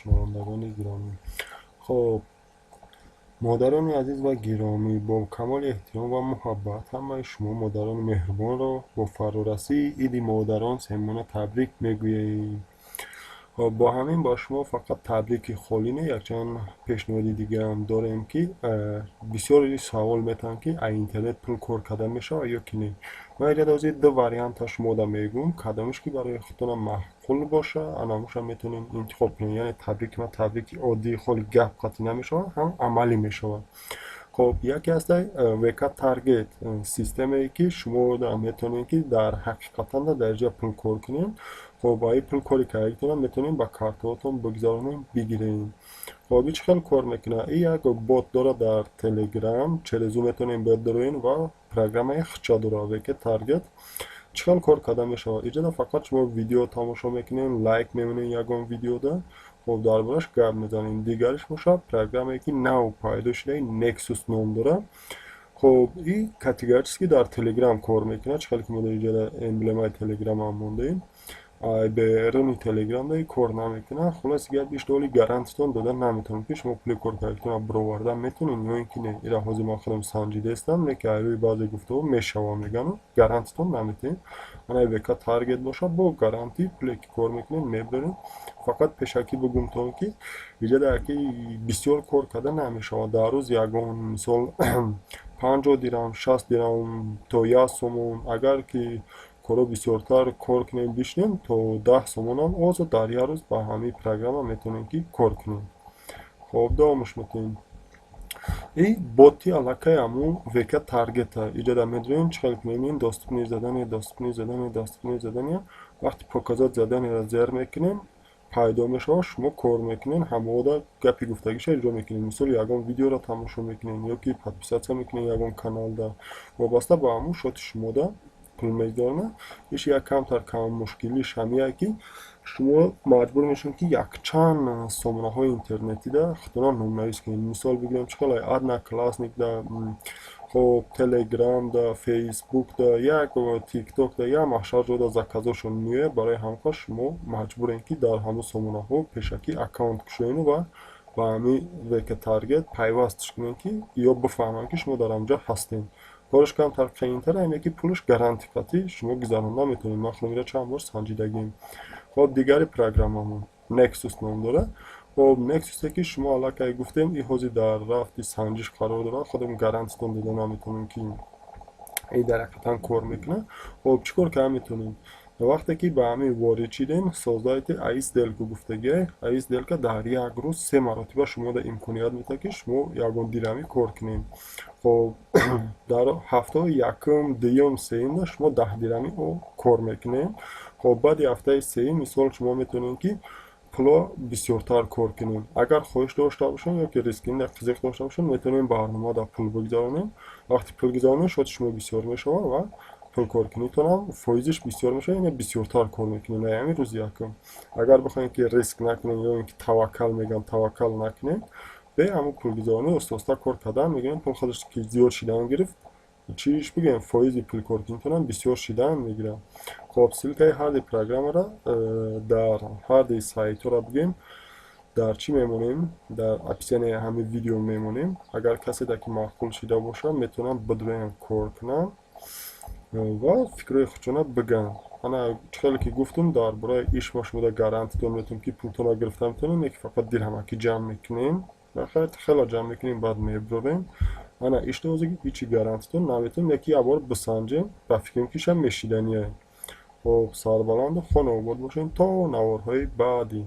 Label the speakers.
Speaker 1: شنوندگان گرامی، خب مادران عزیز و گرامی، با کمال احترام و محبت همه شما مادران مهربان را با فرارسی عید مادران سهمانه تبریک میگوییم. با همین با شما فقط تبریک خالی نه، یکچند پیشنهادی دیگه هم داریم که بسیاری سوال میتن که اینترنت پول کار کدام میشه یا که نه. من از دو واریانت شما دا میگم، کدامش که برای خودتون معقول باشه اناموش هم میتونین انتخاب کنین. یعنی تبریک ما تبریک عادی خالی گپ قطعی نمیشه، هم عملی میشه. خب یکی از وکت تارگت سیستمی که شما در میتونین که در حقیقتا در درجه پول کار کنین. خب با این پول کاری که ایتون میتونین با کارتاتون بگذارونین بگیرین. خب این چه کار میکنه؟ این یک بوت داره در تلگرام، چرزو میتونین بدروین و پروگرام خچا داره وکت تارگت. چکار کار کدام میشه؟ اینجا فقط شما ویدیو تماشا میکنین، لایک میمونین یگان ویدیو ده، خب دربارش گپ میزنین. دیگرش میشه پروگرامی که نو پیدا شده نکسوس نام داره. خب این کاتگوریست که در تلگرام کار میکنه، چقدر که ما در اینجا امبلمای تلگرام هم موندیم، به رونی تلگرام داری کار نمیکنه. خلاص گپ بیش دولی گارانتیتون دادن نمیتونم که شما پلی کار کردن برآوردن میتونین یا اینکه نه. اینا حاضر ما خودم سنجیده هستم که روی بعضی گفتگو میشوا میگن گارانتیتون نمیتونین. انا وکا تارگت باشه با گارانتی پلی کار میکنین میبرین. فقط پیشکی بگم تو که اینجا در که بسیار کار کردن نمیشه. در روز یگان مثال 50 درهم 60 درهم تا 1 سومون، اگر که کارو بسیارتر کار کنیم بشنیم تا 10 سومون هم اوزو در یه روز با همین پروگرام هم میتونیم که کار کنیم. خب دوامش میتونیم. این بوتی علاقه همون وکت تارگت ها اینجا در میدونیم چکل کنیم. داستپنی زدنی وقتی پاکازات زدنی را زیر میکنیم پیدا میشه، شما کار میکنین همه دا گپی گفتگیش اجرا میکنین. مثال یگان ویدیو را تماشا میکنین یا که پادپیسات میکنین یگان کانال دا وابسته با همون شد شما دا پول میگذارنه. ایش یک کم مشکلیش همیه که شما مجبور میشین که یک چند سامانه های اینترنتی دا خودتون نمایش کنین. مثال بگیرم چکل ادنا کلاسنیک دا، خب تلگرام دا، فیسبوک دا، یک و تیک توک دا یا محشر جو دا زکازشون میوه. برای همکار شما مجبورین که در همه سامانه ها پیشکی اکاونت کشوین و با همی وکت تارگت پیوستش کنین که یا بفهمن که شما در همجا هستین. کارش کم تر تر اینه که پولش گارانتی قطعی شما گذرانده میتونین. ما خودم چند بار سنجیدگیم. خب دیگری پروگراممون نکسوس نام داره. خب نکسوس که شما علاقه گفتیم این حوزی در رفتی سنجش قرار داره. خودم گارانتیتون داده نمیتونیم که این در حقیقتا کار میکنه. خب چیکار که میتونیم؟ وقتی که به همین وارد شدیم سازایت ایس دل که گفتگی ایس دل که در یک روز 3 مرتبه شما در امکانیت میده که شما یگان دیرمی کار کنیم. خب در هفته یکم دیوم سیم شما 10 دیرمی او کار میکنیم. خب بعد هفته سیم مثال شما میتونین که پولا بسیارتر کار کنیم. اگر خواهش داشته باشین یا که ریسکین در فیزیک داشته باشین میتونیم برنامه در پول بگذارونیم. وقتی پول گذارونیم شد شما بسیار میشه و پول کار کنیتون هم فایزش بسیار میشه. یعنی بسیارتر کار میکنیم نه همین روز یکم. اگر بخواین که ریسک نکنین یا اینکه توکل میگن توکل نکنین به همون پول گذارونی استاستا کار کردن میگن پول خودش که زیاد شیدن گرفت چیش بگم فایزی پول کار کنیتون بسیار شیدن میگیرن. خب سیلکای هر دی پروگرام را در هر دی سایت را بگیم در چی میمونیم؟ در اپسیون همه ویدیو میمونیم. اگر کسی در که معقول شده باشه میتونن بدون کار کنن و فکرای خودشون بگن. انا خیلی که گفتم در برای ایش ما شما گارانتیتون میتونیم که پولتون را گرفته میتونیم یک فقط دیرهم که جمع میکنیم خیلی جمع میکنیم بعد میبریم. انا ایش دوزی هیچی گارانتیتون نمیتونیم یکی بار بسنجیم و فکریم کهش هم میشیدنیه. خب سربلند خانه آباد باشین تا نوارهای بعدی.